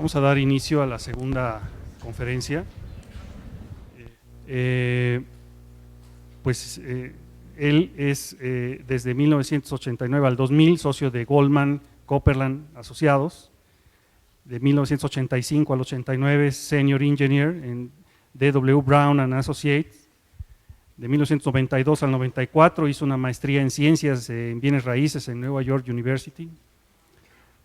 Vamos a dar inicio a la segunda conferencia. Él es desde 1989 al 2000 socio de Goldman, Copeland Asociados. De 1985 al 89 Senior Engineer en D.W. Brown and Associates. De 1992 al 94 hizo una maestría en Ciencias en Bienes Raíces en New York University.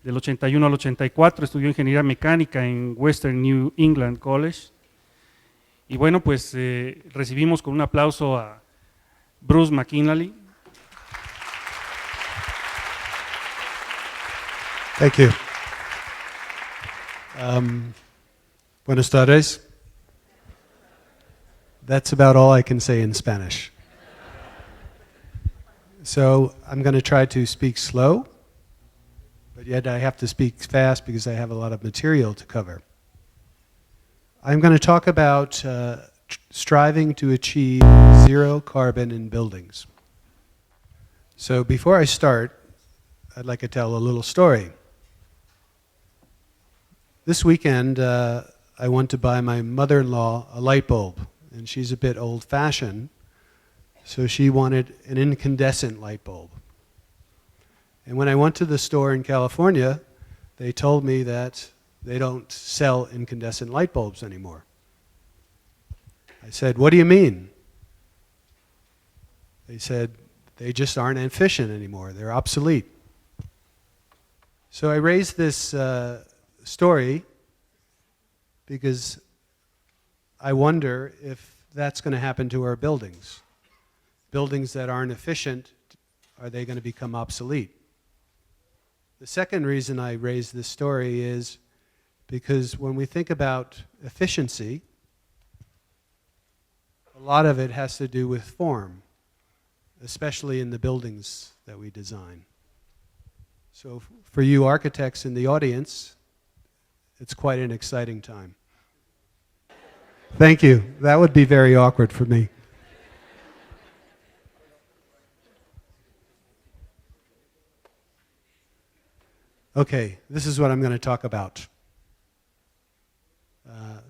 Del 81 al 84 estudió Ingeniería Mecánica en Western New England College. Y bueno, pues recibimos con un aplauso a Bruce McKinlay. Thank you. Buenas tardes. That's about all I can say in Spanish. So I'm going to try to speak slow, but yet I have to speak fast because I have a lot of material to cover. I'm going to talk about striving to achieve zero carbon in buildings. So before I start, I'd like to tell a little story. This weekend, I went to buy my mother-in-law a light bulb, and she's a bit old-fashioned, so she wanted an incandescent light bulb. And when I went to the store in California, they told me that they don't sell incandescent light bulbs anymore. I said, "What do you mean?" They said, "They just aren't efficient anymore. They're obsolete." So I raised this story because I wonder if that's going to happen to our buildings. Buildings that aren't efficient, are they going to become obsolete? The second reason I raised this story is because when we think about efficiency, a lot of it has to do with form, especially in the buildings that we design. So for you architects in the audience, it's quite an exciting time. Thank you. That would be very awkward for me. Okay, this is what I'm going to talk about.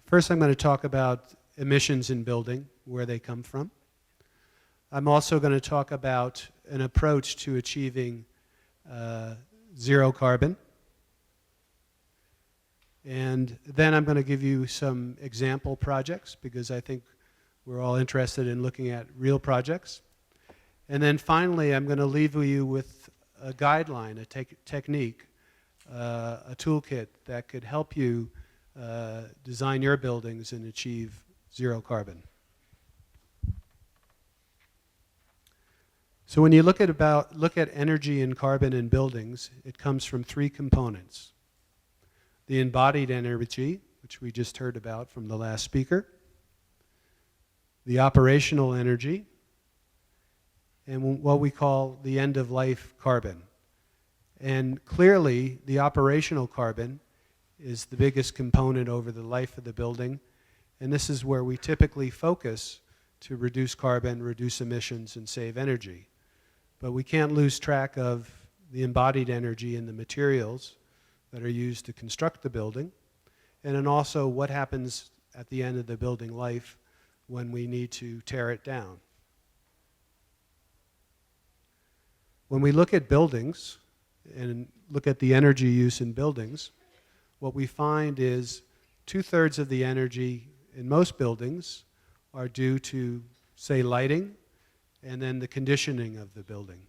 First, I'm going to talk about emissions in building, where they come from. I'm also going to talk about an approach to achieving zero carbon. And then I'm going to give you some example projects, because I think we're all interested in looking at real projects. And then finally, I'm going to leave you with a guideline, a technique, a toolkit that could help you design your buildings and achieve zero carbon. So when you look at energy and carbon in buildings, it comes from three components. The embodied energy, which we just heard about from the last speaker, the operational energy, and what we call the end-of-life carbon. And clearly, the operational carbon is the biggest component over the life of the building, and this is where we typically focus to reduce carbon, reduce emissions, and save energy. But we can't lose track of the embodied energy in the materials that are used to construct the building, and then also what happens at the end of the building life when we need to tear it down. When we look at buildings and look at the energy use in buildings, what we find is 2/3 of the energy in most buildings are due to, say, lighting and then the conditioning of the building.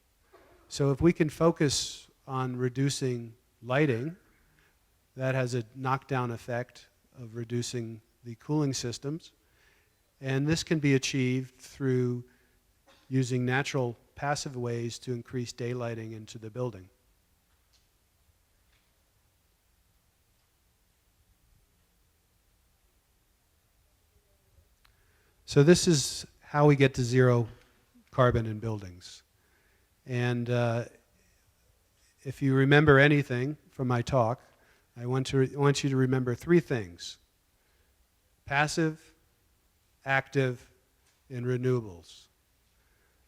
So if we can focus on reducing lighting, that has a knockdown effect of reducing the cooling systems. And this can be achieved through using natural passive ways to increase daylighting into the building. So this is how we get to zero carbon in buildings. And if you remember anything from my talk, I want you to remember three things: passive, active, and renewables.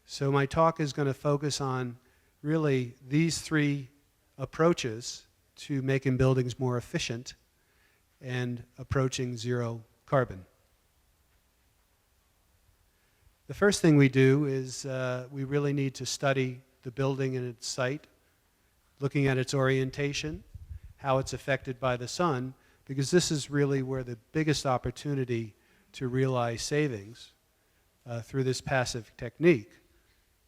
So my talk is going to focus on really these three approaches to making buildings more efficient and approaching zero carbon. The first thing we do is we really need to study the building and its site, looking at its orientation, how it's affected by the sun, because this is really where the biggest opportunity to realize savings through this passive technique.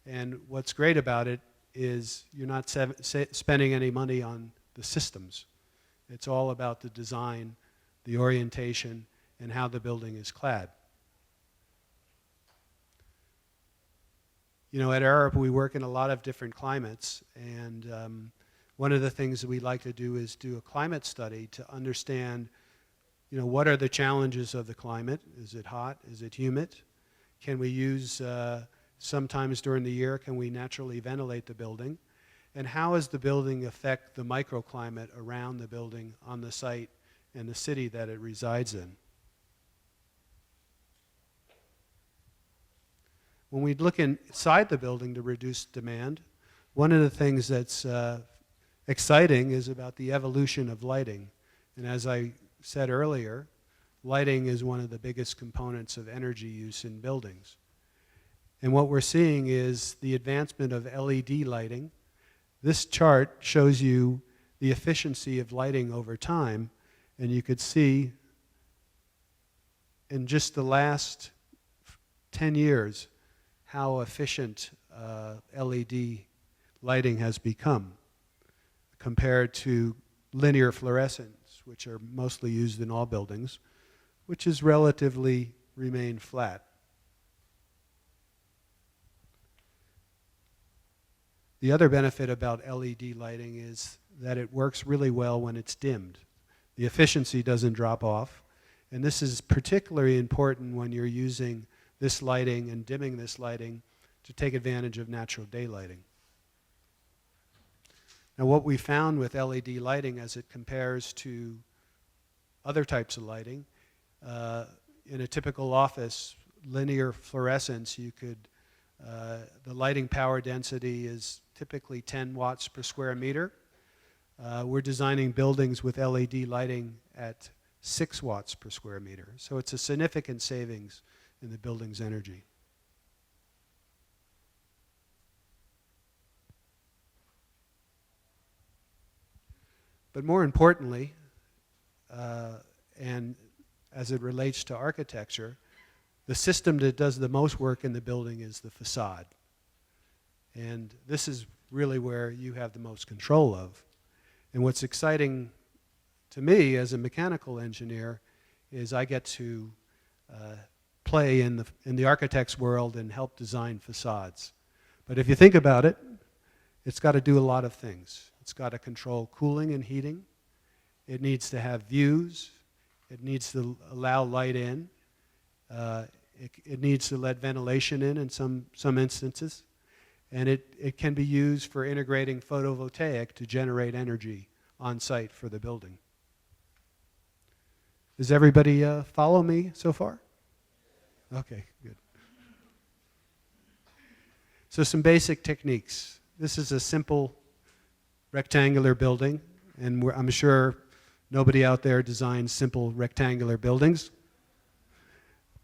And what's great about it is you're not spending any money on the systems. It's all about the design, the orientation, and how the building is clad. You know, at Arup, we work in a lot of different climates, and one of the things that we like to do is do a climate study to understand, you know, what are the challenges of the climate? Is it hot? Is it humid? Can we use, sometimes during the year, can we naturally ventilate the building? And how does the building affect the microclimate around the building on the site and the city that it resides in? When we look inside the building to reduce demand, one of the things that's exciting is about the evolution of lighting. And as I said earlier, lighting is one of the biggest components of energy use in buildings. And what we're seeing is the advancement of LED lighting. This chart shows you the efficiency of lighting over time, and you could see in just the last 10 years how efficient LED lighting has become compared to linear fluorescents, which are mostly used in all buildings, which has relatively remained flat. The other benefit about LED lighting is that it works really well when it's dimmed. The efficiency doesn't drop off, and this is particularly important when you're using this lighting and dimming this lighting to take advantage of natural daylighting. Now, what we found with LED lighting as it compares to other types of lighting, in a typical office, linear fluorescence, you could, the lighting power density is typically 10 watts per square meter. We're designing buildings with LED lighting at 6 watts per square meter. So it's a significant savings in the building's energy. But more importantly, and as it relates to architecture, the system that does the most work in the building is the facade. And this is really where you have the most control of. And what's exciting to me as a mechanical engineer is I get to play in the architect's world and help design facades. But if you think about it, it's got to do a lot of things. It's got to control cooling and heating. It needs to have views. It needs to allow light in. It needs to let ventilation in some instances. And it can be used for integrating photovoltaic to generate energy on site for the building. Does everybody follow me so far? Okay, good. So some basic techniques. This is a simple rectangular building, and I'm sure nobody out there designs simple rectangular buildings.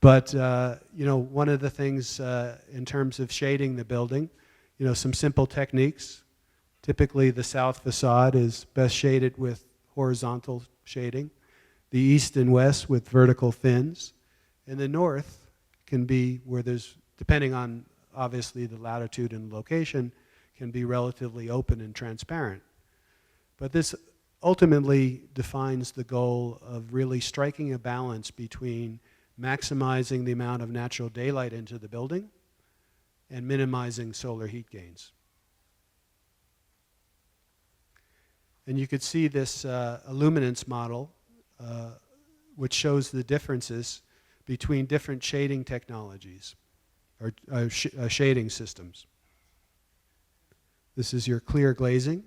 But you know, one of the things in terms of shading the building, you know, some simple techniques. Typically, the south facade is best shaded with horizontal shading. The east and west with vertical fins. And the north can be where there's, depending on obviously the latitude and location, can be relatively open and transparent. But this ultimately defines the goal of really striking a balance between maximizing the amount of natural daylight into the building and minimizing solar heat gains. And you could see this illuminance model, which shows the differences between different shading technologies or shading systems. This is your clear glazing,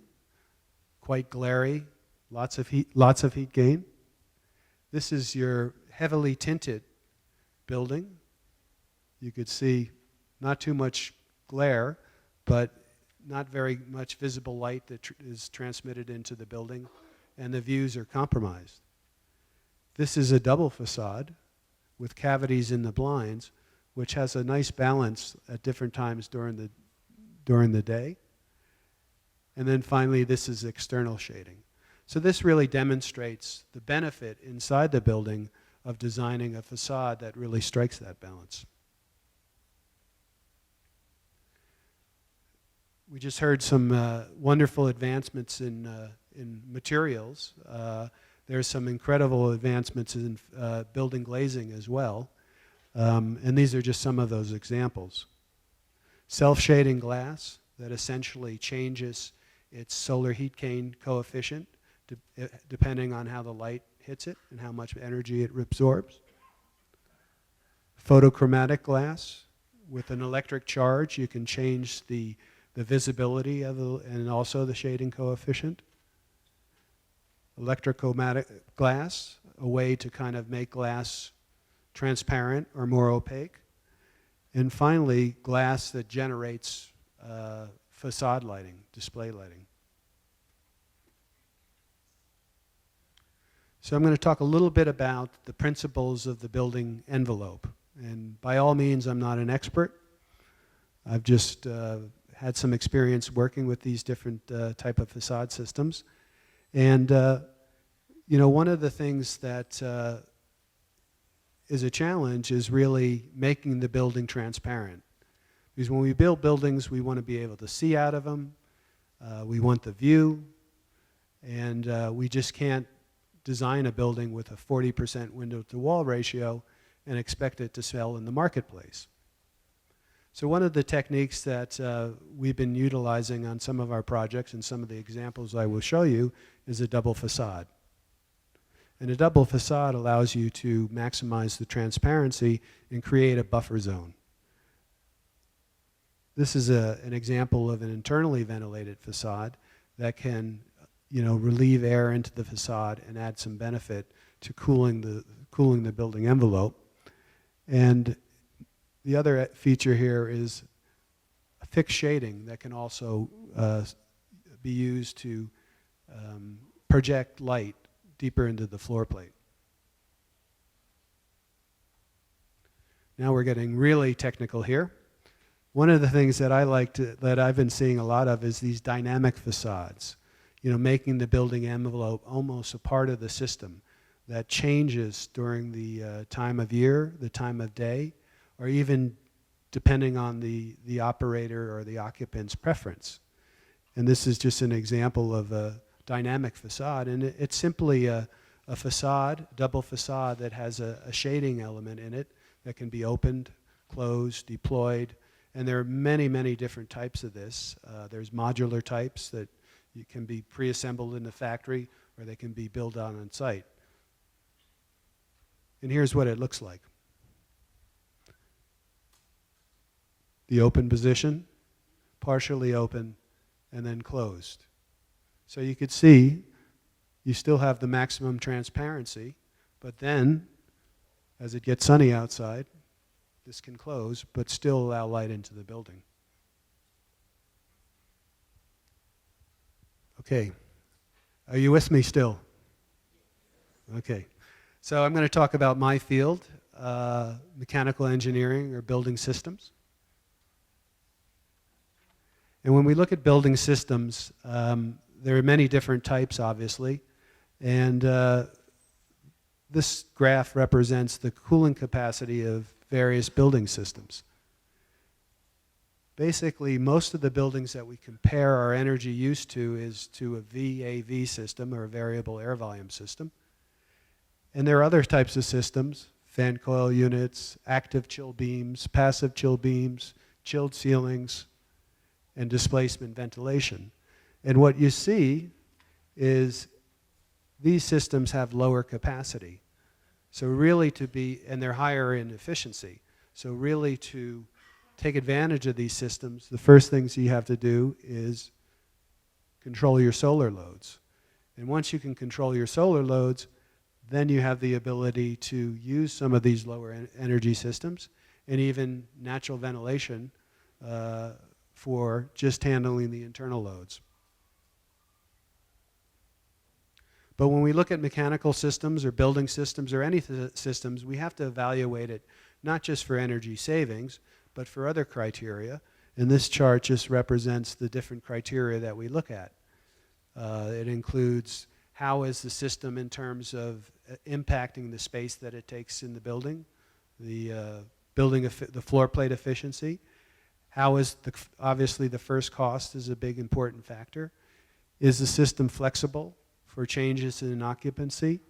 quite glary, lots of heat gain. This is your heavily tinted building. You could see not too much glare, but not very much visible light that is transmitted into the building, and the views are compromised. This is a double facade with cavities in the blinds, which has a nice balance at different times during the day. And then finally, this is external shading. So this really demonstrates the benefit inside the building of designing a facade that really strikes that balance. We just heard some wonderful advancements in materials. There's some incredible advancements in building glazing as well. And these are just some of those examples. Self-shading glass that essentially changes its solar heat gain coefficient depending on how the light hits it and how much energy it absorbs. Photochromatic glass with an electric charge, you can change the visibility of and also the shading coefficient. Electrochromatic glass, a way to kind of make glass transparent or more opaque. And finally, glass that generates facade lighting, display lighting. So I'm going to talk a little bit about the principles of the building envelope. And by all means, I'm not an expert. I've just had some experience working with these different type of facade systems. And you know, one of the things that is a challenge is really making the building transparent. Because when we build buildings, we want to be able to see out of them. We want the view. And we just can't design a building with a 40% window-to-wall ratio and expect it to sell in the marketplace. So one of the techniques that we've been utilizing on some of our projects and some of the examples I will show you is a double facade. And a double facade allows you to maximize the transparency and create a buffer zone. This is an example of an internally ventilated facade that can, you know, relieve air into the facade and add some benefit to cooling the building envelope. And the other feature here is a fixed shading that can also be used to project light deeper into the floor plate. Now we're getting really technical here. One of the things that that I've been seeing a lot of is these dynamic facades. You know, making the building envelope almost a part of the system that changes during the time of year, the time of day, or even depending on the operator or the occupant's preference. And this is just an example of a dynamic facade, and it's simply a facade, double facade that has a shading element in it that can be opened, closed, deployed, and there are many, many different types of this. There's modular types that you can be pre-assembled in the factory, or they can be built on site. And here's what it looks like. The open position, partially open, and then closed. So you could see you still have the maximum transparency, but then as it gets sunny outside, this can close, but still allow light into the building. Okay, are you with me still? Okay, so I'm going to talk about my field, mechanical engineering or building systems. And when we look at building systems, there are many different types, obviously, and this graph represents the cooling capacity of various building systems. Basically, most of the buildings that we compare our energy use to is to a VAV system, or a variable air volume system. And there are other types of systems, fan coil units, active chill beams, passive chill beams, chilled ceilings, and displacement ventilation. And what you see is these systems have lower capacity. So really and they're higher in efficiency. So really to take advantage of these systems, the first things you have to do is control your solar loads. And once you can control your solar loads, then you have the ability to use some of these lower energy systems and even natural ventilation for just handling the internal loads. But when we look at mechanical systems or building systems or any systems, we have to evaluate it not just for energy savings, but for other criteria. And this chart just represents the different criteria that we look at. It includes how is the system in terms of impacting the space that it takes in the building, the floor plate efficiency. How is obviously the first cost is a big important factor. Is the system flexible for changes in occupancy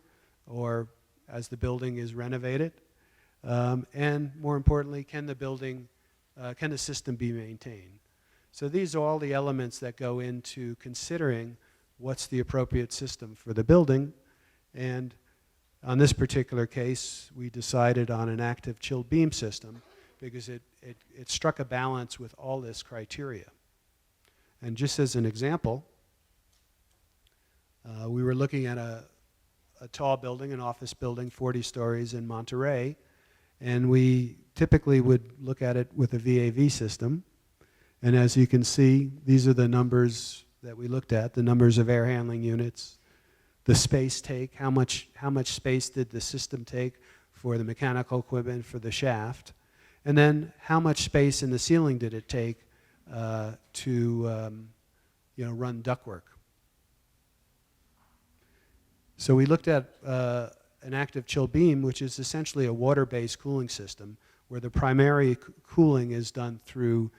or as the building is renovated? And more importantly, can the system be maintained? So these are all the elements that go into considering what's the appropriate system for the building. And on this particular case, we decided on an active chilled beam system because it struck a balance with all this criteria. And just as an example, we were looking at a tall building, an office building, 40 stories in Monterey, and we typically would look at it with a VAV system. And as you can see, these are the numbers that we looked at, the numbers of air handling units, the space take, how much space did the system take for the mechanical equipment, for the shaft, and then how much space in the ceiling did it take to run ductwork. So we looked at an active chill beam, which is essentially a water-based cooling system where the primary cooling is done through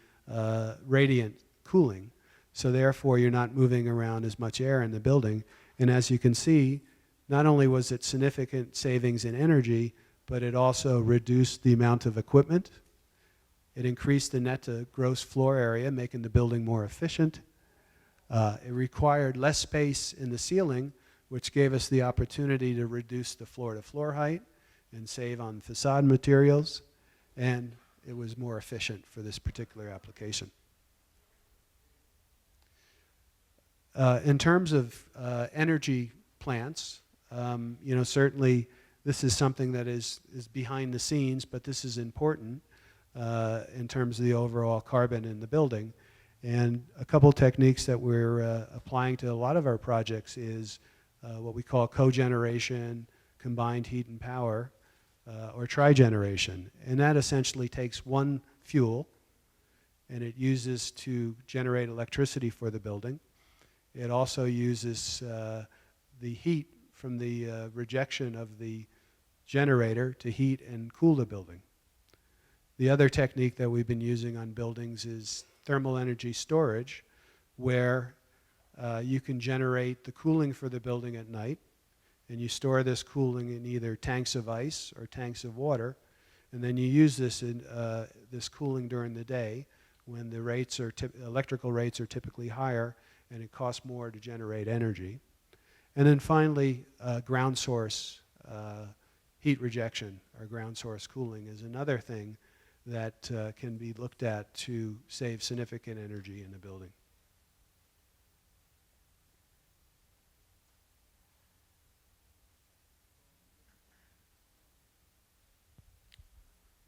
radiant cooling. So therefore, you're not moving around as much air in the building. And as you can see, not only was it significant savings in energy, but it also reduced the amount of equipment. It increased the net to gross floor area, making the building more efficient. It required less space in the ceiling, which gave us the opportunity to reduce the floor-to-floor height and save on facade materials. And it was more efficient for this particular application. In terms of energy plants, certainly this is something that is behind the scenes, but this is important in terms of the overall carbon in the building. And a couple techniques that we're applying to a lot of our projects is what we call cogeneration, combined heat and power, or trigeneration. And that essentially takes one fuel and it uses to generate electricity for the building. It also uses the heat from the rejection of the generator to heat and cool the building. The other technique that we've been using on buildings is thermal energy storage, where you can generate the cooling for the building at night, and you store this cooling in either tanks of ice or tanks of water, and then you use this cooling during the day when the electrical rates are typically higher and it costs more to generate energy. And then finally, ground source heat rejection or ground source cooling is another thing that can be looked at to save significant energy in the building.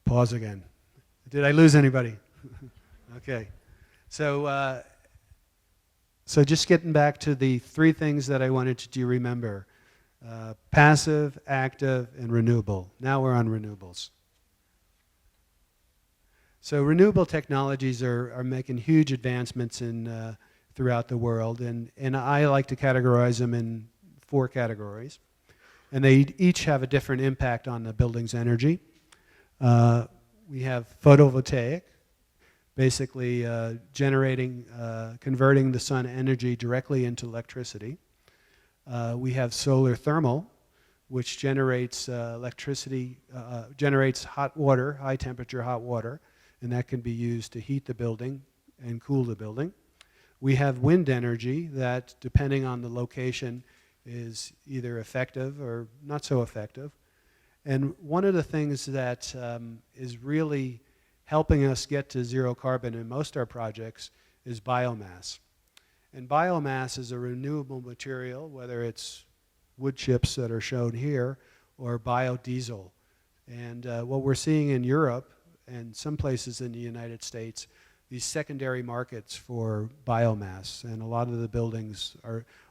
Pause again. Did I lose anybody? Okay. So just getting back to the three things that I wanted you to remember. Passive, active, and renewable. Now we're on renewables. So renewable technologies are making huge advancements throughout the world, and I like to categorize them in 4 categories. And they each have a different impact on the building's energy. We have photovoltaic, basically converting the sun energy directly into electricity. We have solar thermal, which generates electricity, generates hot water, high temperature hot water, and that can be used to heat the building and cool the building. We have wind energy that, depending on the location, is either effective or not so effective. And one of the things that is really helping us get to zero carbon in most of our projects is biomass. And biomass is a renewable material, whether it's wood chips that are shown here or biodiesel. And what we're seeing in Europe and some places in the United States, these secondary markets for biomass, and a lot of the buildings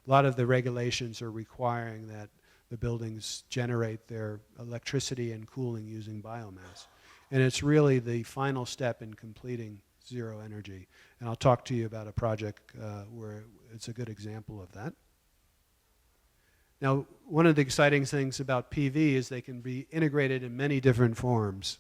a lot of the regulations are requiring that the buildings generate their electricity and cooling using biomass. And it's really the final step in completing zero energy. And I'll talk to you about a project where it's a good example of that. Now, one of the exciting things about PV is they can be integrated in many different forms.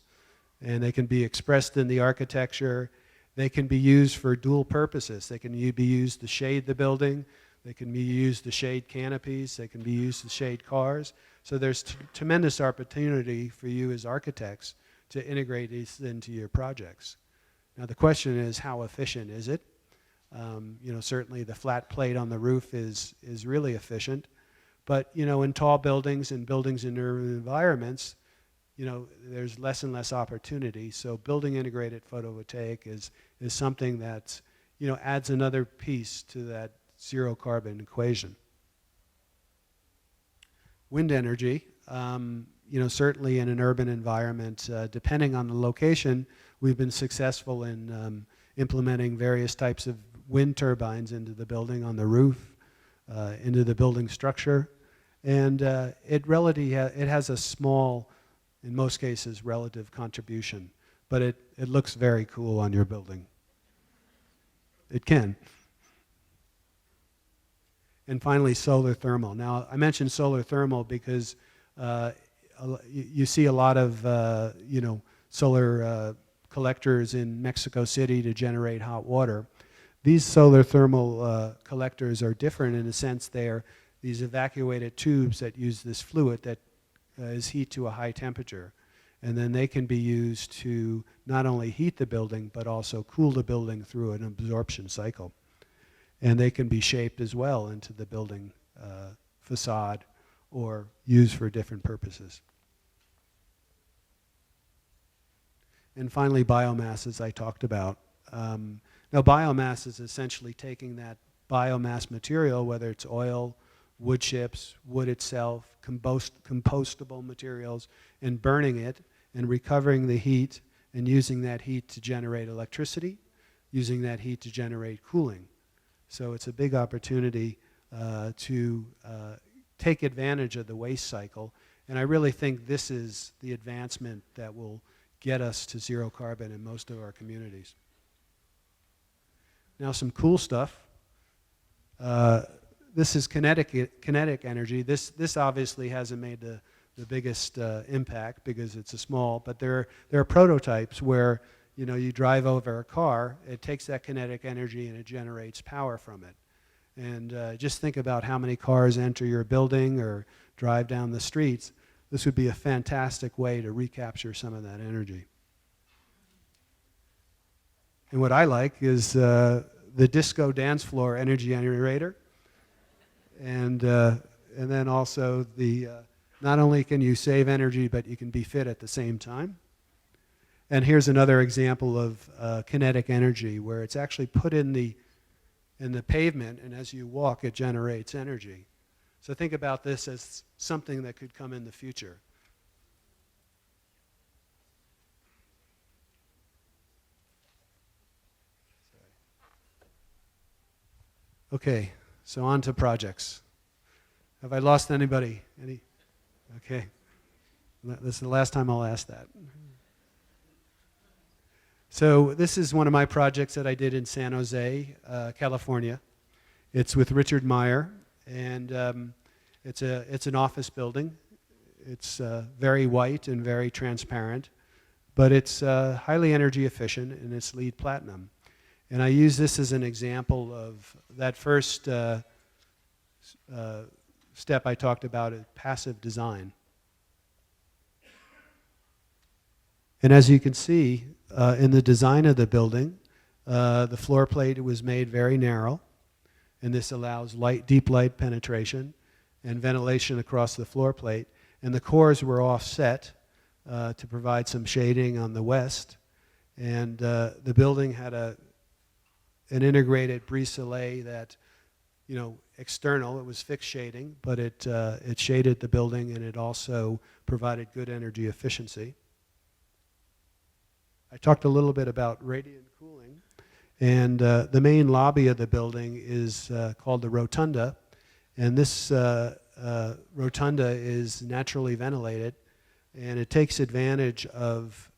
And they can be expressed in the architecture. They can be used for dual purposes. They can be used to shade the building. They can be used to shade canopies. They can be used to shade cars. So there's tremendous opportunity for you as architects to integrate these into your projects. Now the question is, how efficient is it? Certainly the flat plate on the roof is really efficient. But in tall buildings and buildings in urban environments, there's less and less opportunity. So building integrated photovoltaic is something that adds another piece to that zero carbon equation. Wind energy, certainly in an urban environment, depending on the location, we've been successful in implementing various types of wind turbines into the building, on the roof, into the building structure. And it has a small, in most cases, relative contribution, but it looks very cool on your building. It can. And finally, solar thermal. Now, I mentioned solar thermal because you see a lot of solar collectors in Mexico City to generate hot water. These solar thermal collectors are different in the sense they are these evacuated tubes that use this fluid that is heat to a high temperature. And then they can be used to not only heat the building, but also cool the building through an absorption cycle. And they can be shaped as well into the building facade or used for different purposes. And finally, biomass, as I talked about. Now, biomass is essentially taking that biomass material, whether it's oil, wood chips, wood itself, compostable materials, and burning it and recovering the heat and using that heat to generate electricity, using that heat to generate cooling. So it's a big opportunity to take advantage of the waste cycle. And I really think this is the advancement that will get us to zero carbon in most of our communities. Now some cool stuff. This is kinetic energy. This obviously hasn't made the biggest impact because it's a small, but there are prototypes where you drive over a car, it takes that kinetic energy and it generates power from it. And just think about how many cars enter your building or drive down the streets. This would be a fantastic way to recapture some of that energy. And what I like is the disco dance floor energy generator. And then also not only can you save energy, but you can be fit at the same time. And here's another example of kinetic energy where it's actually put in the pavement, and as you walk, it generates energy. So think about this as something that could come in the future. Okay, so on to projects. Have I lost anybody? Any? Okay. This is the last time I'll ask that. So this is one of my projects that I did in San Jose, California. It's with Richard Meyer, and it's an office building. It's very white and very transparent, but it's highly energy efficient, and it's LEED Platinum. And I use this as an example of that first step I talked about, passive design. And as you can see, in the design of the building, the floor plate was made very narrow, and this allows deep light penetration and ventilation across the floor plate. And the cores were offset to provide some shading on the west. And the building had an integrated brise-soleil that, external, it was fixed shading, but it shaded the building, and it also provided good energy efficiency. I talked a little bit about radiant cooling, and the main lobby of the building is called the Rotunda, And this rotunda is naturally ventilated, and it takes advantage of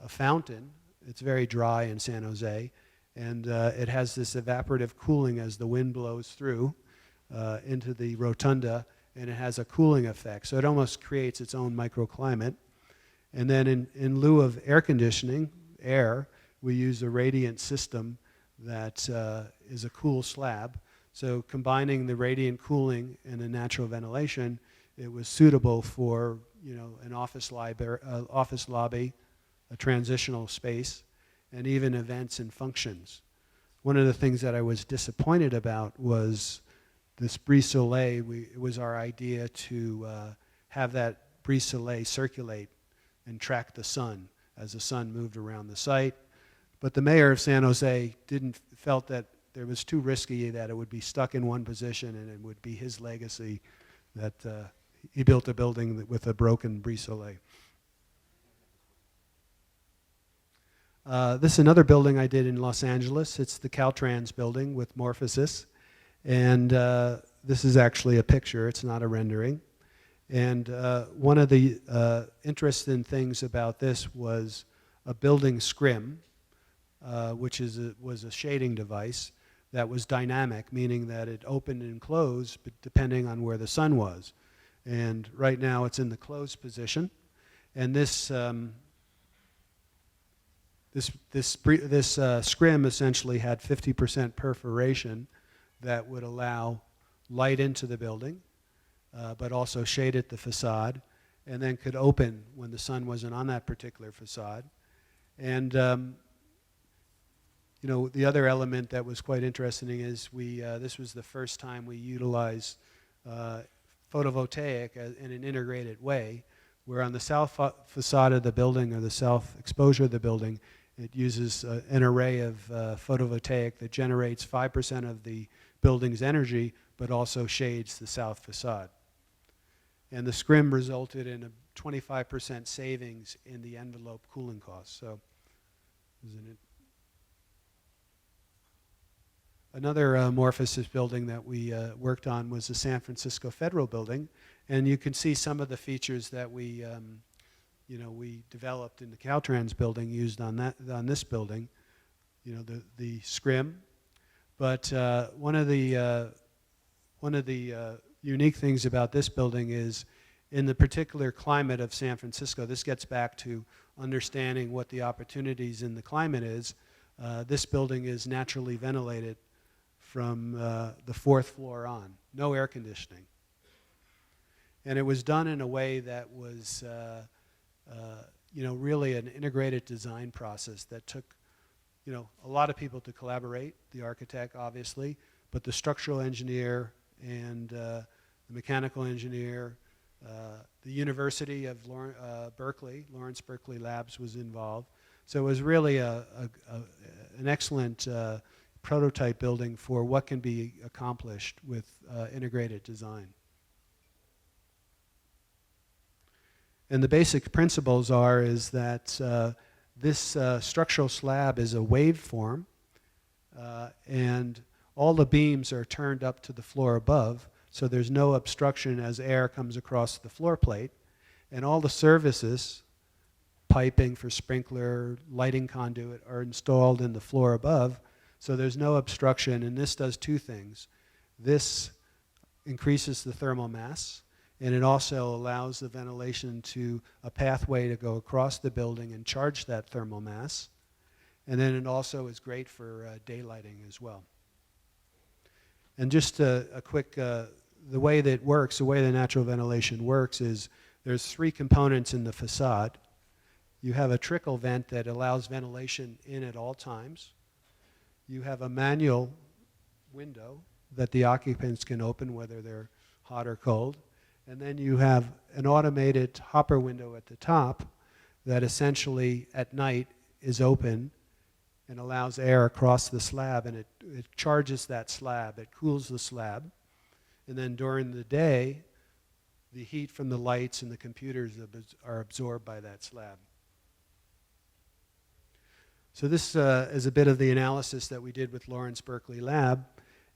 a fountain. It's very dry in San Jose, and it has this evaporative cooling as the wind blows through into the rotunda, and it has a cooling effect. So it almost creates its own microclimate. And then in lieu of air conditioning, we use a radiant system that is a cool slab. So combining the radiant cooling and the natural ventilation, it was suitable for an office lobby, a transitional space, and even events and functions. One of the things that I was disappointed about was this brise soleil. It was our idea to have that brise soleil circulate and track the sun as the sun moved around the site. But the mayor of San Jose felt that it was too risky, that it would be stuck in one position, and it would be his legacy that he built a building with a broken brise soleil. This is another building I did in Los Angeles. It's the Caltrans building with Morphosis. And this is actually a picture. It's not a rendering. And one of the interesting things about this was a building scrim, which was a shading device that was dynamic, meaning that it opened and closed but depending on where the sun was. And right now it's in the closed position. And this scrim essentially had 50% perforation that would allow light into the building, but also shaded the facade, and then could open when the sun wasn't on that particular facade. And the other element that was quite interesting is this was the first time we utilized photovoltaic in an integrated way, where on the south facade of the building, or the south exposure of the building, it uses an array of photovoltaic that generates 5% of the building's energy, but also shades the south facade. And the scrim resulted in a 25% savings in the envelope cooling costs. So, isn't it? Another Morphosis building that we worked on was the San Francisco Federal Building, and you can see some of the features that we developed in the Caltrans building used on this building. The scrim, but one of the unique things about this building is, in the particular climate of San Francisco, this gets back to understanding what the opportunities in the climate is. This building is naturally ventilated from the fourth floor on, no air conditioning. And it was done in a way that was really an integrated design process that took a lot of people to collaborate, the architect obviously, but the structural engineer and the mechanical engineer, the University of Lawrence Berkeley Labs was involved. So it was really an excellent prototype building for what can be accomplished with integrated design. And the basic principles is that this structural slab is a waveform, and all the beams are turned up to the floor above, so there's no obstruction as air comes across the floor plate. And all the services, piping for sprinkler, lighting conduit, are installed in the floor above, so there's no obstruction. And this does two things. This increases the thermal mass, and it also allows the ventilation to a pathway to go across the building and charge that thermal mass. And then it also is great for daylighting as well. And just a quick, the way that it works, the way the natural ventilation works is there's three components in the facade. You have a trickle vent that allows ventilation in at all times. You have a manual window that the occupants can open whether they're hot or cold. And then you have an automated hopper window at the top that essentially at night is open and allows air across the slab, and it charges that slab, it cools the slab. And then during the day, the heat from the lights and the computers are absorbed by that slab. So this is a bit of the analysis that we did with Lawrence Berkeley Lab.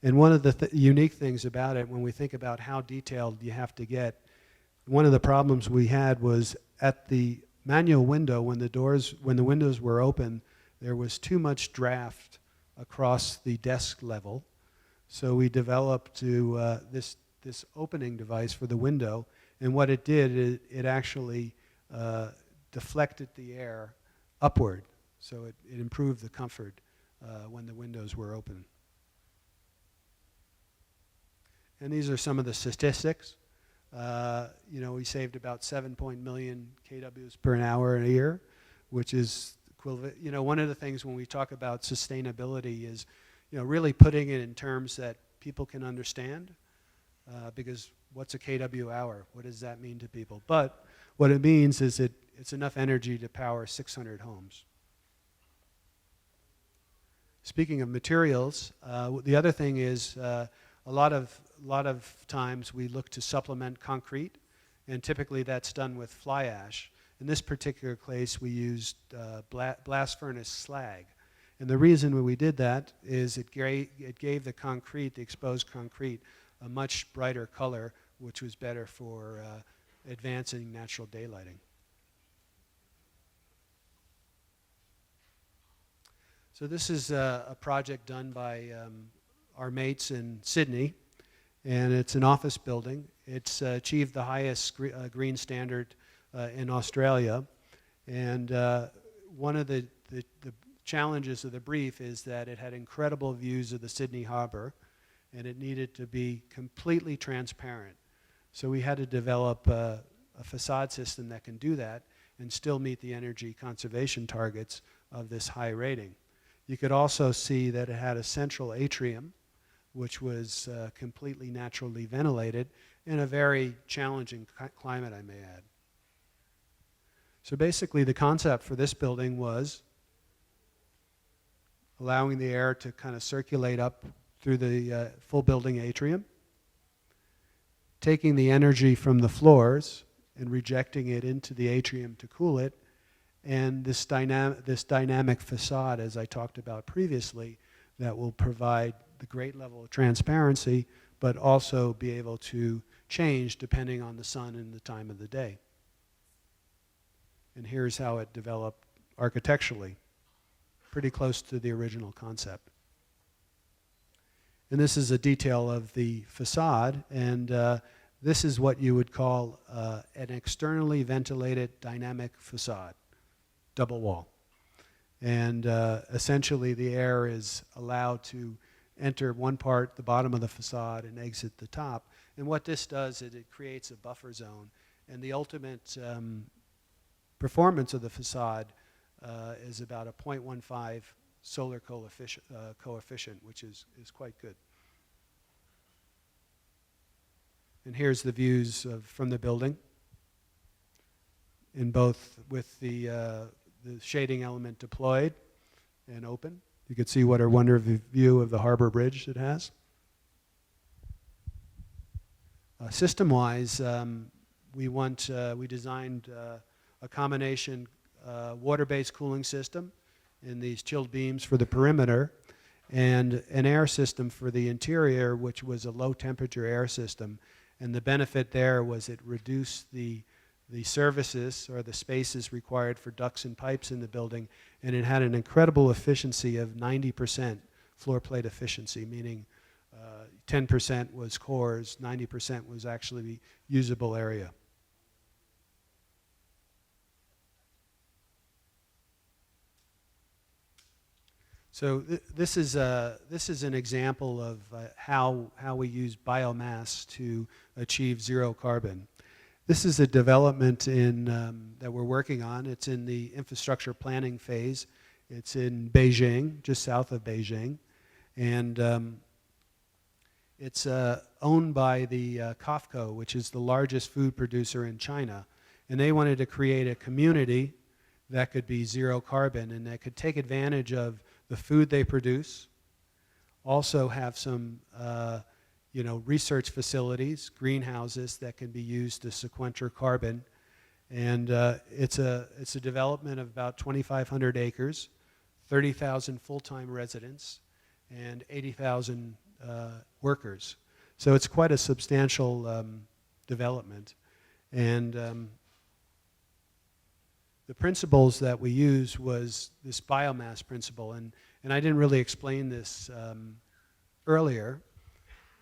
And one of the unique things about it, when we think about how detailed you have to get, one of the problems we had was at the manual window, when the windows were open, there was too much draft across the desk level. So we developed this opening device for the window, and what it did, it actually deflected the air upward. So it improved the comfort when the windows were open. And these are some of the statistics. We saved about 7 million kWs per hour in a year, which is equivalent. One of the things when we talk about sustainability is, really putting it in terms that people can understand, because what's a kW hour? What does that mean to people? But what it means is it's enough energy to power 600 homes. Speaking of materials, the other thing is a lot of times we look to supplement concrete, and typically that's done with fly ash. In this particular case, we used blast furnace slag. And the reason we did that is it gave the concrete, the exposed concrete, a much brighter color, which was better for advancing natural daylighting. So this is a project done by our mates in Sydney, and it's an office building. It's achieved the highest green standard in Australia, and one of the challenges of the brief is that it had incredible views of the Sydney Harbour, and it needed to be completely transparent. So we had to develop a facade system that can do that and still meet the energy conservation targets of this high rating. You could also see that it had a central atrium, which was completely naturally ventilated in a very challenging climate, I may add. So basically the concept for this building was allowing the air to kind of circulate up through the full building atrium, taking the energy from the floors and rejecting it into the atrium to cool it, and this dynamic facade, as I talked about previously, that will provide the great level of transparency, but also be able to change depending on the sun and the time of the day. And here's how it developed architecturally, pretty close to the original concept. And this is a detail of the facade, and this is what you would call an externally ventilated dynamic facade, double wall. And essentially the air is allowed to enter one part, the bottom of the facade, and exit the top. And what this does is it creates a buffer zone, and the ultimate performance of the facade is about a 0.15 solar coefficient, which is quite good. And here's the views from the building, in both with the shading element deployed and open. You can see what a wonderful view of the harbor bridge it has. System-wise, we designed a combination water-based cooling system in these chilled beams for the perimeter, and an air system for the interior, which was a low-temperature air system. And the benefit there was it reduced the services or the spaces required for ducts and pipes in the building, and it had an incredible efficiency of 90% floor plate efficiency, meaning 10% was cores, 90% was actually usable area. So this is an example of how we use biomass to achieve zero carbon. This is a development that we're working on. It's in the infrastructure planning phase. It's in Beijing, just south of Beijing, and it's owned by the COFCO, which is the largest food producer in China, and they wanted to create a community that could be zero carbon and that could take advantage of the food they produce, also have some research facilities, greenhouses that can be used to sequester carbon. And it's a development of about 2,500 acres, 30,000 full-time residents, and 80,000 workers. So it's quite a substantial development. And the principles that we used was this biomass principle. And I didn't really explain this earlier.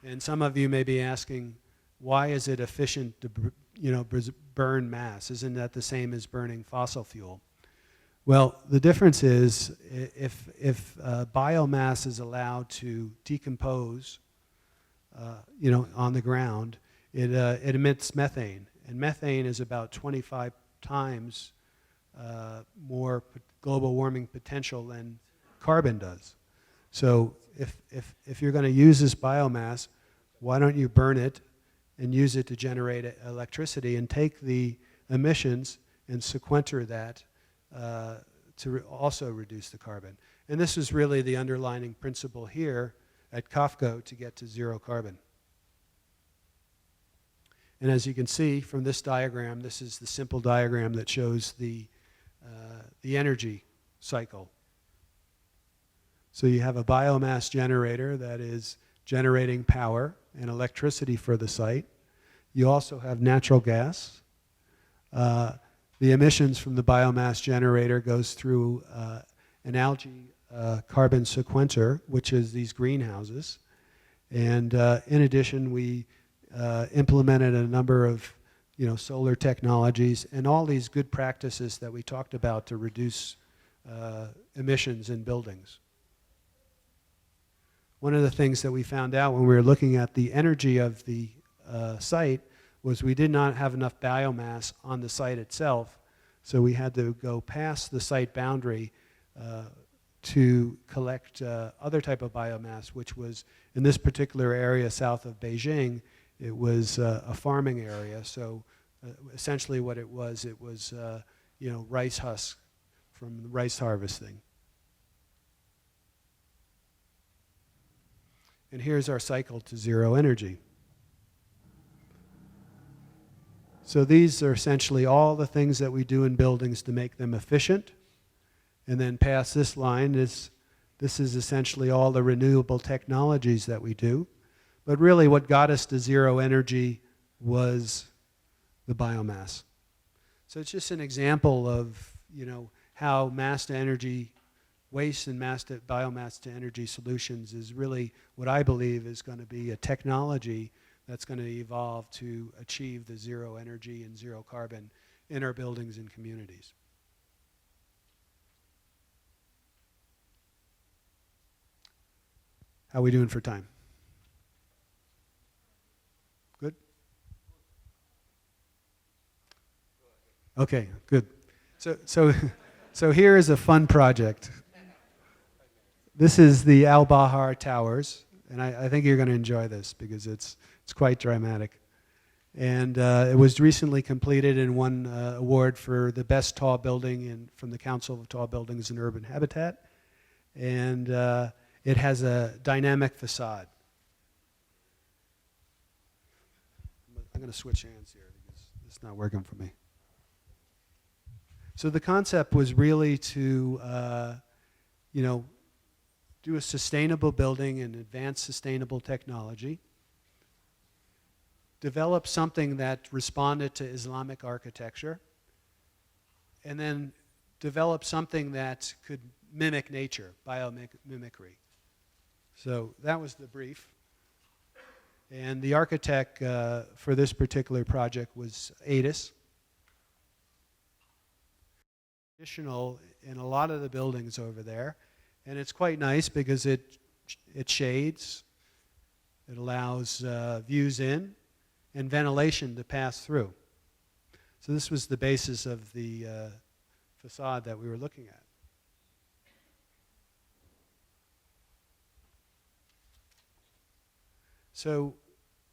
And some of you may be asking, why is it efficient to burn mass? Isn't that the same as burning fossil fuel? Well, the difference is if biomass is allowed to decompose on the ground, it emits methane. And methane is about 25 times more global warming potential than carbon does. So if you're going to use this biomass, why don't you burn it and use it to generate electricity and take the emissions and sequester that to also reduce the carbon. And this is really the underlying principle here at COFCO to get to zero carbon. And as you can see from this diagram, this is the simple diagram that shows the energy cycle. So you have a biomass generator that is generating power and electricity for the site. You also have natural gas. The emissions from the biomass generator goes through an algae carbon sequester, which is these greenhouses. And in addition, we implemented a number of solar technologies and all these good practices that we talked about to reduce emissions in buildings. One of the things that we found out when we were looking at the energy of the site was we did not have enough biomass on the site itself, so we had to go past the site boundary to collect other type of biomass, which was in this particular area south of Beijing. It was a farming area, so essentially what it was rice husks from rice harvesting. And here's our cycle to zero energy. So these are essentially all the things that we do in buildings to make them efficient. And then past this line, this is essentially all the renewable technologies that we do. But really what got us to zero energy was the biomass. So it's just an example of how mass to energy waste and biomass to energy solutions is really what I believe is going to be a technology that's going to evolve to achieve the zero energy and zero carbon in our buildings and communities. How are we doing for time? Good? Okay, good. So here is a fun project. This is the Al Bahar Towers, and I think you're going to enjoy this because it's quite dramatic. And it was recently completed and won an award for the best tall building from the Council of Tall Buildings and Urban Habitat. And it has a dynamic facade. I'm going to switch hands here because it's not working for me. So the concept was really to, do a sustainable building and advance sustainable technology, develop something that responded to Islamic architecture, and then develop something that could mimic nature, biomimicry. So that was the brief. And the architect for this particular project was CIAATBDS. Additional in a lot of the buildings over there. And it's quite nice because it shades, it allows views in, and ventilation to pass through. So this was the basis of the facade that we were looking at. So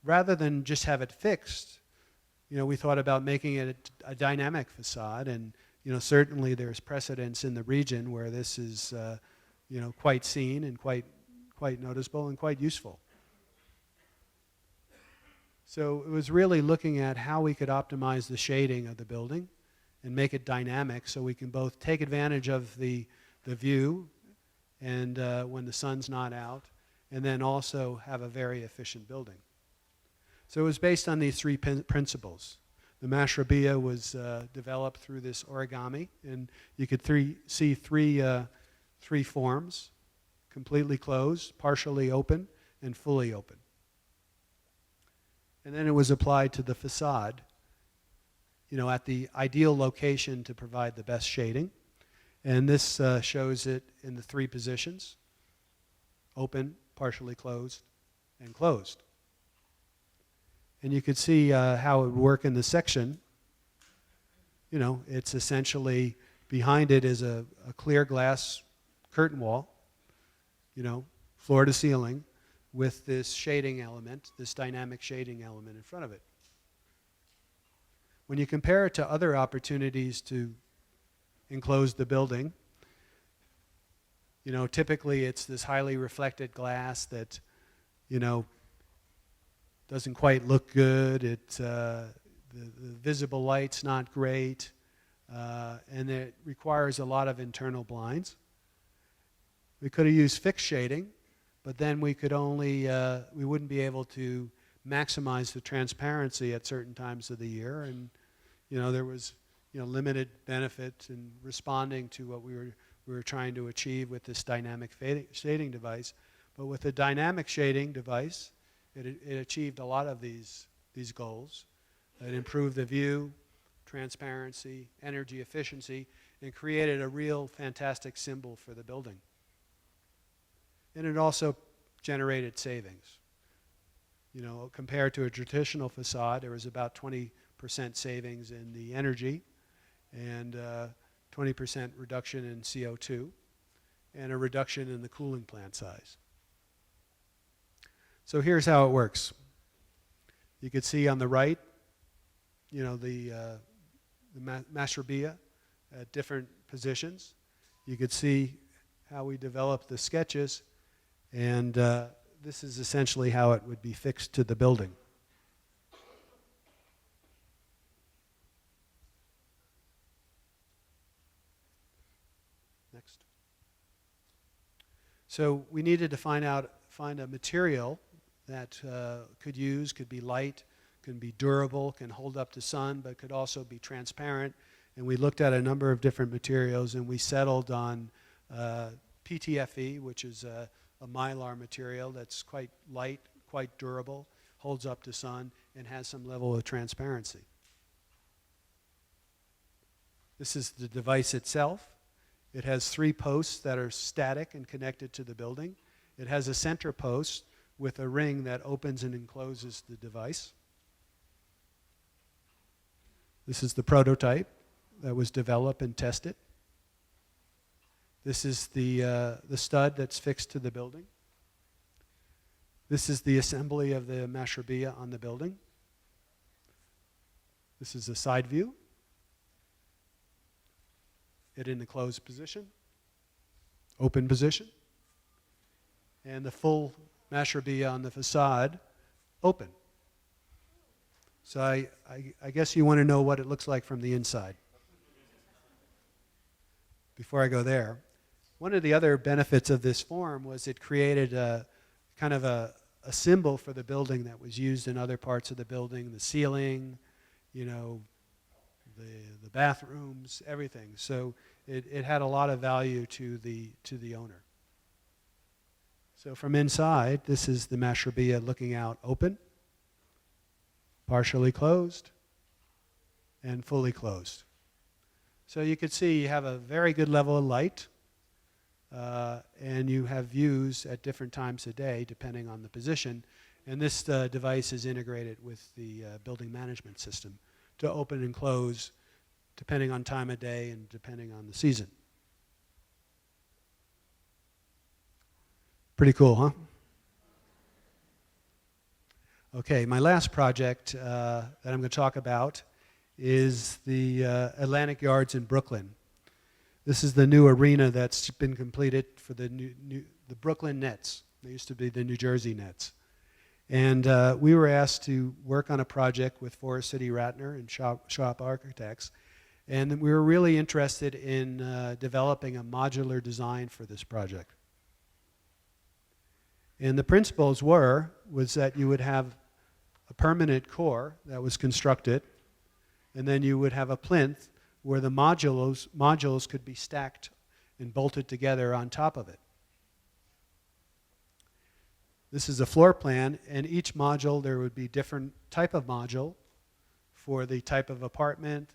rather than just have it fixed, we thought about making it a dynamic facade, and certainly there's precedence in the region where this is quite seen and quite noticeable and quite useful. So it was really looking at how we could optimize the shading of the building and make it dynamic so we can both take advantage of the view and when the sun's not out, and then also have a very efficient building. So it was based on these three principles. The mashrabiyah was developed through this origami, and you could see three forms: completely closed, partially open, and fully open. And then it was applied to the facade, at the ideal location to provide the best shading. And this shows it in the three positions: open, partially closed, and closed. And you could see how it would work in the section. It's essentially, behind it is a clear glass curtain wall, floor to ceiling, with this shading element, this dynamic shading element in front of it. When you compare it to other opportunities to enclose the building, typically it's this highly reflected glass that, doesn't quite look good. The visible light's not great, and it requires a lot of internal blinds. We could have used fixed shading, but then we wouldn't be able to maximize the transparency at certain times of the year, and there was limited benefit in responding to what we were trying to achieve with this dynamic shading device. But with the dynamic shading device, it achieved a lot of these goals. It improved the view, transparency, energy efficiency, and created a real fantastic symbol for the building. And it also generated savings. Compared to a traditional facade, there was about 20% savings in the energy, and 20% reduction in CO2, and a reduction in the cooling plant size. So here's how it works. You can see on the right, the mashrabiyah at different positions. You could see how we developed the sketches, and this is essentially how it would be fixed to the building. Next. So we needed to find a material that could be light, can be durable, can hold up to sun, but could also be transparent. And we looked at a number of different materials, and we settled on PTFE, which is a mylar material that's quite light, quite durable, holds up to sun, and has some level of transparency. This is the device itself. It has 3 posts that are static and connected to the building. It has a center post with a ring that opens and encloses the device. This is the prototype that was developed and tested. This is the stud that's fixed to the building. This is the assembly of the mashrabiyah on the building. This is a side view. It in the closed position, open position, and the full mashrabiyah on the facade, open. So I guess you want to know what it looks like from the inside. Before I go there, one of the other benefits of this form was it created a kind of a symbol for the building that was used in other parts of the building, the ceiling, the bathrooms, everything. So it had a lot of value to the owner. So from inside, this is the mashrabiyah looking out open, partially closed, and fully closed. So you can see you have a very good level of light, and you have views at different times of day depending on the position. And this device is integrated with the building management system to open and close depending on time of day and depending on the season. Pretty cool, huh? Okay, my last project that I'm going to talk about is the Atlantic Yards in Brooklyn. This is the new arena that's been completed for the Brooklyn Nets. They used to be the New Jersey Nets. And we were asked to work on a project with Forest City Ratner and Shop Architects. And we were really interested in developing a modular design for this project. And the principles was that you would have a permanent core that was constructed, and then you would have a plinth where the modules could be stacked and bolted together on top of it. This is a floor plan, and each module, there would be different type of module for the type of apartment,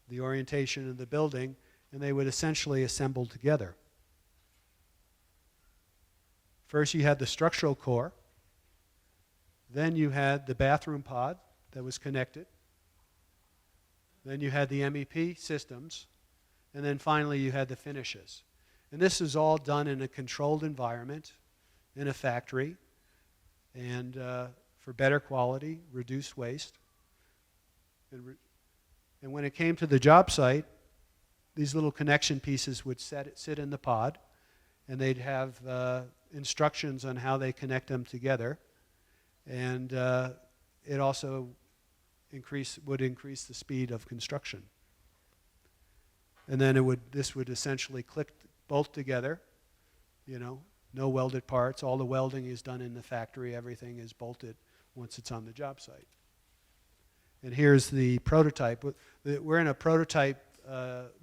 the orientation of the building, and they would essentially assemble together. First you had the structural core, then you had the bathroom pod that was connected, then you had the MEP systems, and then finally you had the finishes. And this is all done in a controlled environment, in a factory, and for better quality, reduced waste. And when it came to the job site, these little connection pieces would sit in the pod, and they'd have instructions on how they connect them together. And it also would increase the speed of construction. And then this would essentially click both together, no welded parts. All the welding is done in the factory. Everything is bolted once it's on the job site. And here's the prototype. We're in a prototype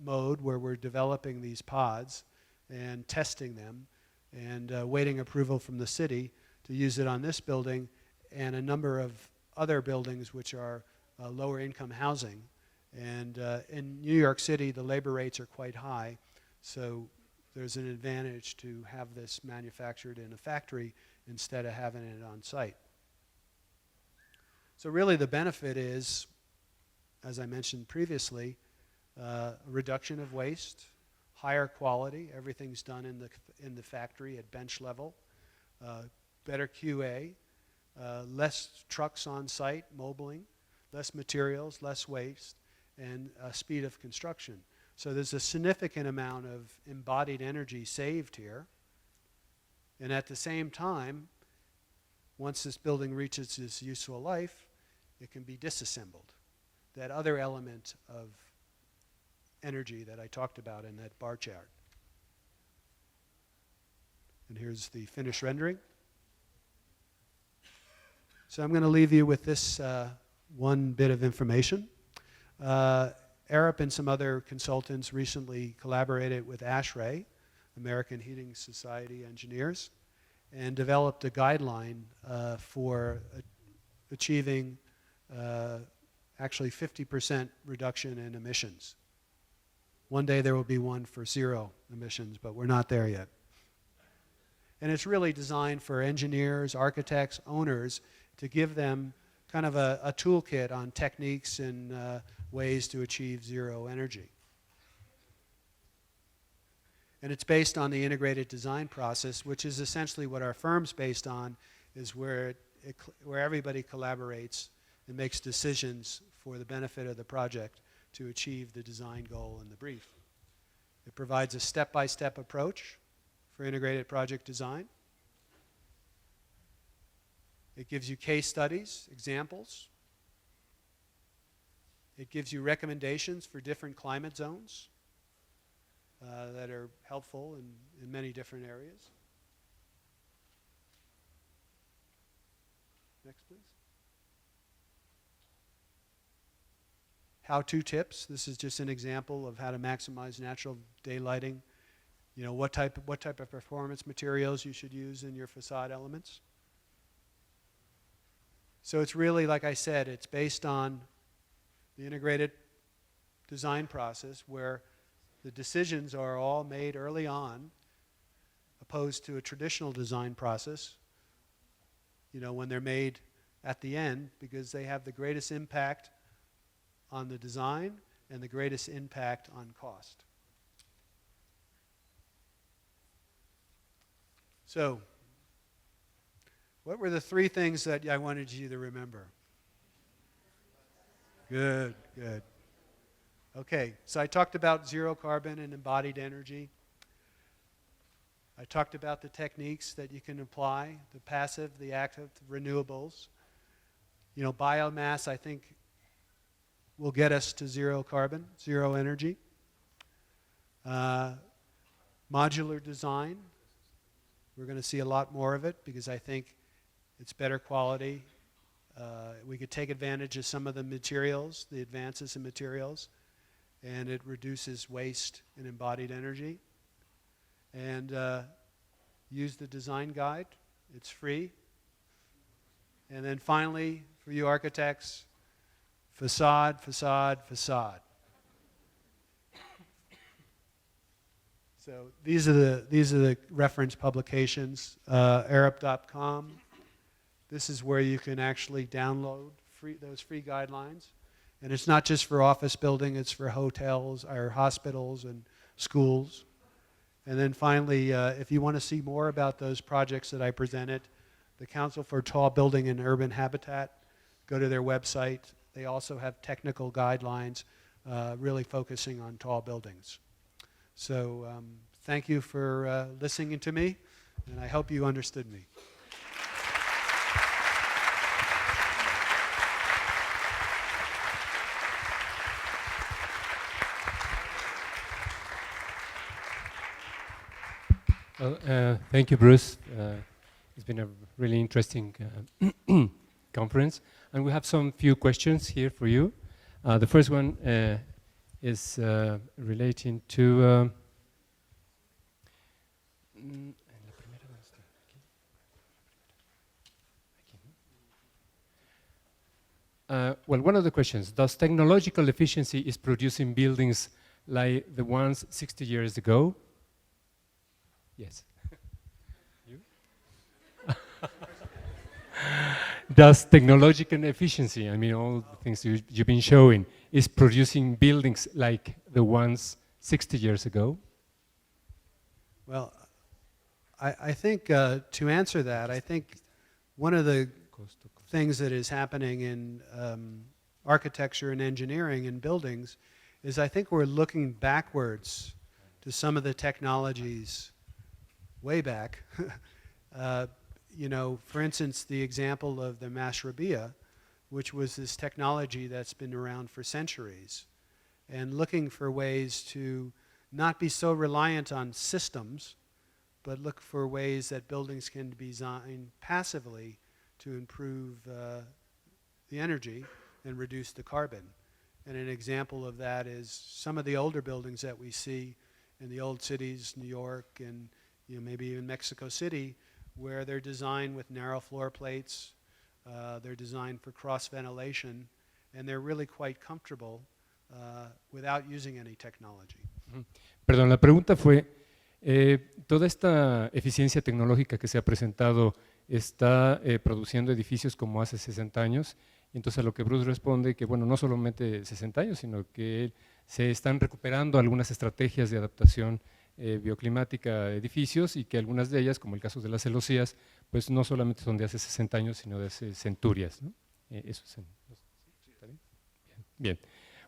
mode where we're developing these pods and testing them and waiting approval from the city to use it on this building and a number of other buildings which are lower income housing. And in New York City, the labor rates are quite high, so there's an advantage to have this manufactured in a factory instead of having it on site. So really the benefit is, as I mentioned previously, a reduction of waste, higher quality, everything's done in the factory at bench level, better QA, less trucks on site, mobiling, less materials, less waste, and speed of construction. So there's a significant amount of embodied energy saved here. And at the same time, once this building reaches its useful life, it can be disassembled. That other element of energy that I talked about in that bar chart. And here's the finished rendering. So I'm going to leave you with this one bit of information. Arup and some other consultants recently collaborated with ASHRAE, American Heating Society Engineers, and developed a guideline for achieving actually 50% reduction in emissions. One day there will be one for zero emissions, but we're not there yet. And it's really designed for engineers, architects, owners, to give them kind of a toolkit on techniques and ways to achieve zero energy. And it's based on the integrated design process, which is essentially what our firm's based on, is where everybody collaborates and makes decisions for the benefit of the project to achieve the design goal and the brief. It provides a step-by-step approach for integrated project design. It gives you case studies, examples. It gives you recommendations for different climate zones that are helpful in many different areas. Next, please. How-to tips. This is just an example of how to maximize natural day lighting. What type of performance materials you should use in your facade elements. So it's really, like I said, it's based on the integrated design process where the decisions are all made early on, opposed to a traditional design process, when they're made at the end, because they have the greatest impact on the design and the greatest impact on cost. So, what were the three things that I wanted you to remember? Good, good. Okay, so I talked about zero carbon and embodied energy. I talked about the techniques that you can apply, the passive, the active, the renewables. Biomass, I think, will get us to zero carbon, zero energy. Modular design, We're going to see a lot more of it because I think it's better quality. We could take advantage of some of the materials, the advances in materials, and it reduces waste and embodied energy. And use the design guide. It's free. And then finally, for you architects, facade, facade, facade. So these are the reference publications. Arup.com. This is where you can actually download those free guidelines. And it's not just for office building, it's for hotels or hospitals and schools. And then finally, if you want to see more about those projects that I presented, the Council for Tall Building and Urban Habitat, go to their website. They also have technical guidelines really focusing on tall buildings. So thank you for listening to me, and I hope you understood me. Well, thank you, Bruce. It's been a really interesting conference, and we have some few questions here for you. The first one is relating to well, one of the questions: does technological efficiency is producing buildings like the ones 60 years ago? Yes. You? Does technological efficiency, I mean all the things you've been showing, is producing buildings like the ones 60 years ago? Well, I think to answer that, I think one of the things that is happening in architecture and engineering and buildings is I think we're looking backwards to some of the technologies way back. You know, for instance, the example of the mashrabiyah, which was this technology that's been around for centuries, and looking for ways to not be so reliant on systems, but look for ways that buildings can be designed passively to improve the energy and reduce the carbon. And an example of that is some of the older buildings that we see in the old cities, New York and maybe even Mexico City, where they're designed with narrow floor plates, they're designed for cross ventilation, and they're really quite comfortable without using any technology. Perdón, la pregunta fue, toda esta eficiencia tecnológica que se ha presentado está produciendo edificios como hace 60 años, y entonces a lo que Bruce responde que bueno, no solamente 60 años, sino que se están recuperando algunas estrategias de adaptación bioclimática a edificios y que algunas de ellas, como el caso de las celosías, pues no solamente son de hace 60 años, sino de hace centurias, ¿no? Eso es ¿está bien? Bien.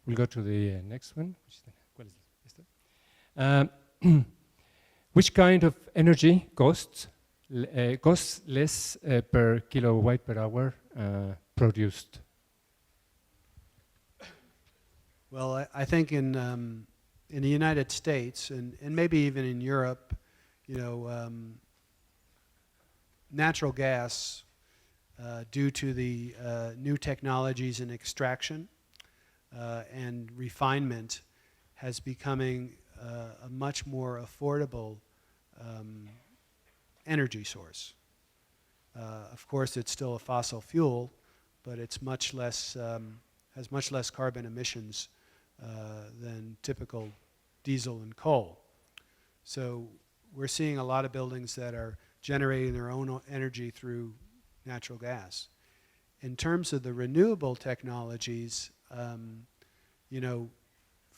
We'll go to the next one. ¿Cuál es esta? Which kind of energy costs less per kilowatt per hour produced? Well, I think in the United States and maybe even in Europe, natural gas, due to the new technologies in extraction and refinement, has becoming a much more affordable energy source. Of course, it's still a fossil fuel, but it's much less, has much less carbon emissions than typical diesel and coal. So we're seeing a lot of buildings that are generating their own energy through natural gas. In terms of the renewable technologies,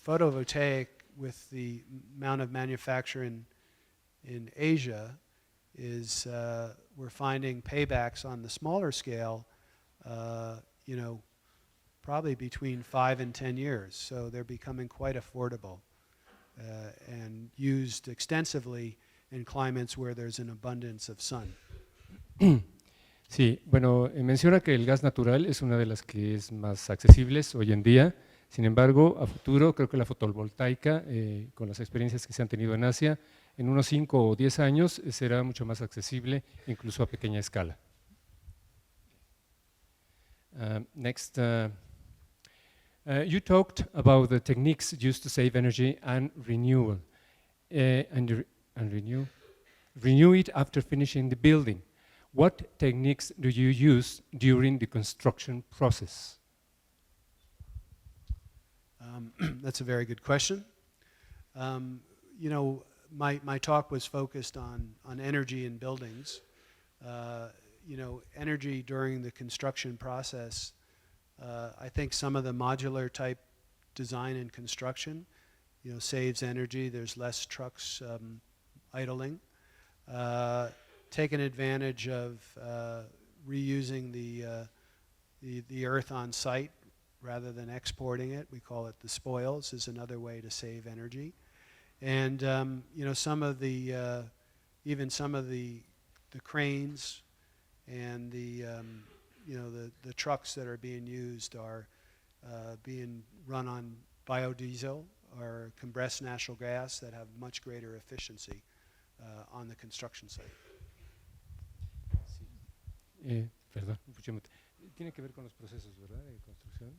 photovoltaic, with the amount of manufacturing in Asia, is we're finding paybacks on the smaller scale, probably between 5 and 10 years. So they're becoming quite affordable and used extensively in climates where there's an abundance of sun. Sí, bueno, menciona que el gas natural es una de las que es más accesibles hoy en día. Sin embargo, a futuro creo que la fotovoltaica, con las experiencias que se han tenido en Asia, en unos 5 o 10 años será mucho más accesible, incluso a pequeña escala. Next, you talked about the techniques used to save energy and renewal, renew it after finishing the building. What techniques do you use during the construction process? That's a very good question. You know, my talk was focused on energy in buildings. You know, energy during the construction process, I think some of the modular type design and construction, you know, saves energy. There's less trucks idling. Taking advantage of reusing the earth on site rather than exporting it, we call it the spoils, is another way to save energy. And you know, some of the even some of the cranes and the you know, the trucks that are being used are being run on biodiesel or compressed natural gas that have much greater efficiency on the construction site. Perdón, tiene que ver con los procesos, ¿verdad?, de construcción.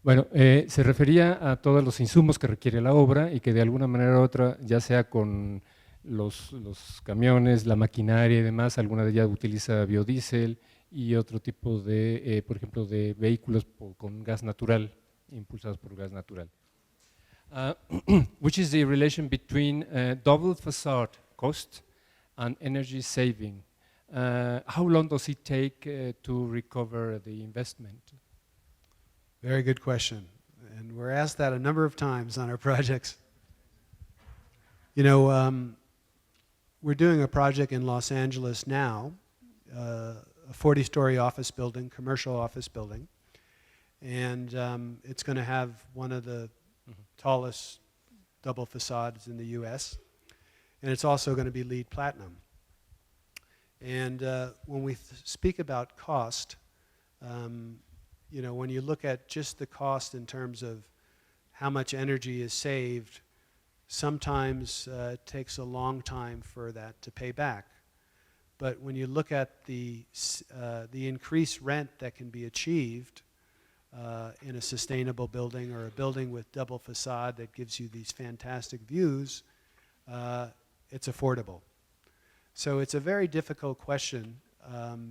Bueno, se refería a todos los insumos que requiere la obra y que de alguna manera u otra, ya sea con los camiones, la maquinaria y demás, alguna de ellas utiliza biodiesel y otro tipo de, por ejemplo, de vehículos con gas natural, impulsados por gas natural. Which is the relation between double facade cost and energy saving? How long does it take to recover the investment? Very good question. And we're asked that a number of times on our projects. You know, we're doing a project in Los Angeles now, a 40-story office building, commercial office building. And it's going to have one of the tallest double facades in the US. And it's also going to be LEED Platinum. And when we speak about cost, you know, when you look at just the cost in terms of how much energy is saved, sometimes it takes a long time for that to pay back. But when you look at the increased rent that can be achieved in a sustainable building or a building with double facade that gives you these fantastic views, it's affordable. So it's a very difficult question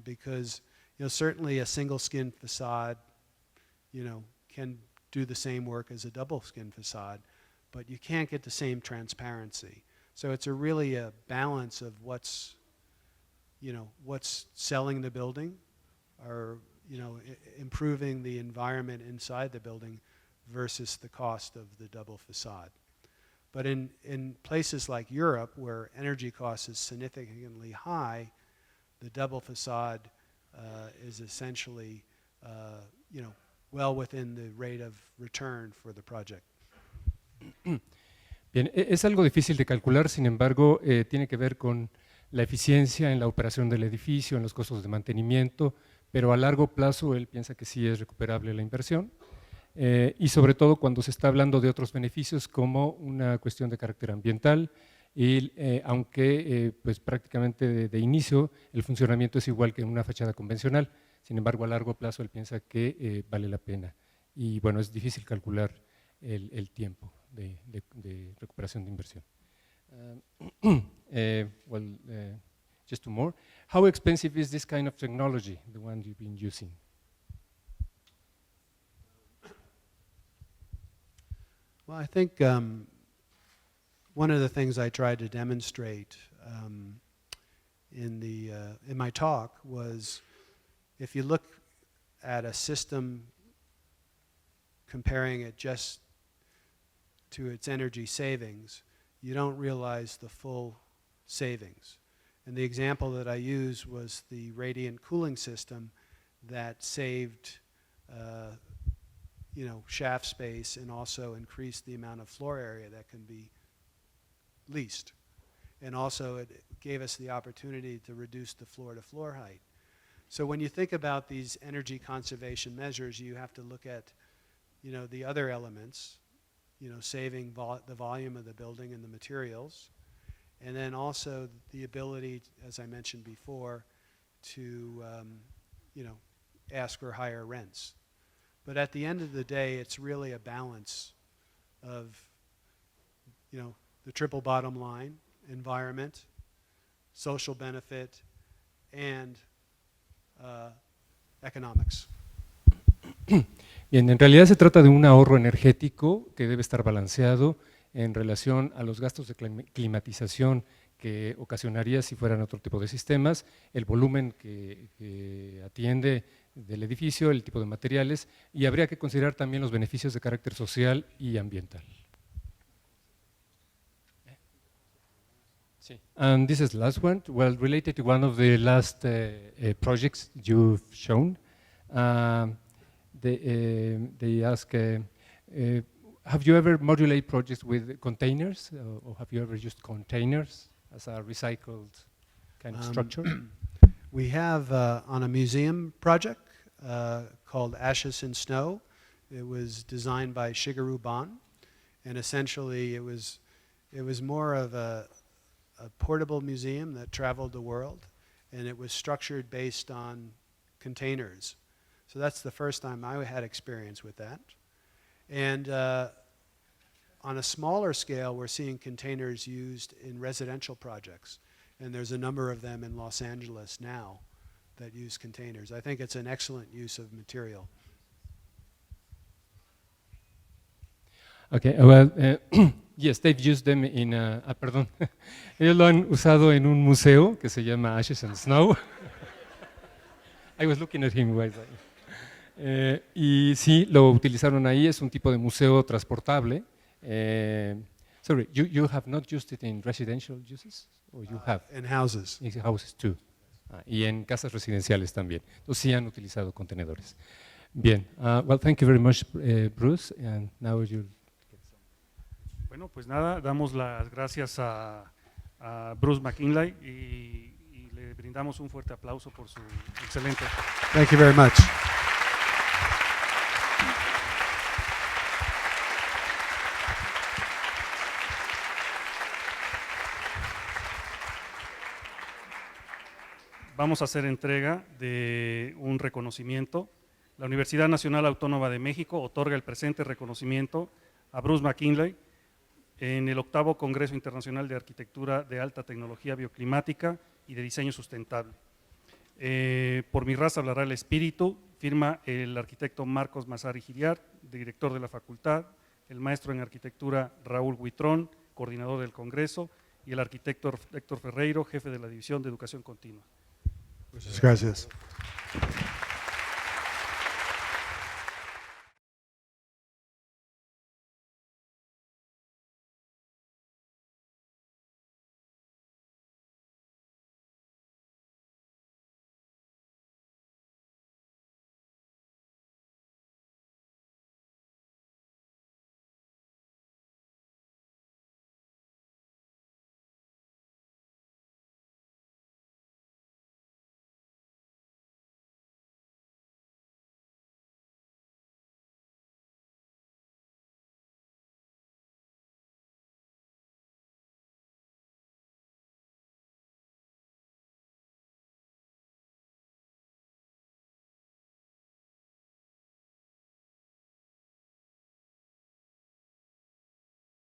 because, you know, certainly a single skin facade, you know, can do the same work as a double skin facade, but you can't get the same transparency. So it's really a balance of what's, you know, what's selling the building or, you know, improving the environment inside the building versus the cost of the double facade. But in places like Europe, where energy cost is significantly high, the double facade is essentially, you know, well within the rate of return for the project. Bien, es algo difícil de calcular, sin embargo, tiene que ver con la eficiencia en la operación del edificio, en los costos de mantenimiento, pero a largo plazo él piensa que sí es recuperable la inversión. Y sobre todo cuando se está hablando de otros beneficios como una cuestión de carácter ambiental, y, aunque pues prácticamente de inicio el funcionamiento es igual que en una fachada convencional, sin embargo a largo plazo él piensa que vale la pena. Y bueno, es difícil calcular el tiempo de recuperación de inversión. Just two more. How expensive is this kind of technology, the one you've been using? Well, I think one of the things I tried to demonstrate in my talk was if you look at a system comparing it just to its energy savings, you don't realize the full savings. And the example that I used was the radiant cooling system that saved you know, shaft space and also increased the amount of floor area that can be leased. And also it gave us the opportunity to reduce the floor-to-floor height. So when you think about these energy conservation measures, you have to look at, you know, the other elements, you know, saving the volume of the building and the materials, And then also the ability, as I mentioned before, to ask for higher rents. But at the end of the day, it's really a balance of the triple bottom line, environment, social benefit, and economics. Bien, en realidad se trata de un ahorro energético que debe estar balanceado en relación a los gastos de climatización que ocasionaría si fueran otro tipo de sistemas, el volumen que atiende del edificio, el tipo de materiales, y habría que considerar también los beneficios de carácter social y ambiental. And this is the last one, well, related to one of the last projects you've shown. They ask, have you ever modulated projects with containers, or have you ever used containers as a recycled kind of structure? We have on a museum project called Ashes and Snow. It was designed by Shigeru Ban, and essentially it was more of a portable museum that traveled the world, and it was structured based on containers. So that's the first time I had experience with that. And on a smaller scale, we're seeing containers used in residential projects, and there's a number of them in Los Angeles now that use containers. I think it's an excellent use of material. Okay, well, yes, they've used them in, perdón, ellos lo han usado en un museo que se llama Ashes and Snow. I was looking at him, y sí, lo utilizaron ahí, es un tipo de museo transportable. Sorry, you have not used it in residential uses? Or you have? In houses. In houses too. Y en casas residenciales también. Entonces sí han utilizado contenedores. Bien, well, thank you very much, Bruce, and now you. Bueno, pues nada, damos las gracias a Bruce McKinlay y le brindamos un fuerte aplauso por su excelente. Thank you very much. Vamos a hacer entrega de un reconocimiento. La Universidad Nacional Autónoma de México otorga el presente reconocimiento a Bruce McKinlay en el 8º Congreso Internacional de Arquitectura de Alta Tecnología, Bioclimática y de Diseño Sustentable. Por mi raza hablará el espíritu, firma el arquitecto Marcos Mazari Giriart, director de la facultad, el maestro en arquitectura Raúl Huitrón, coordinador del Congreso, y el arquitecto Héctor Ferreiro, jefe de la División de Educación Continua. Muchas gracias.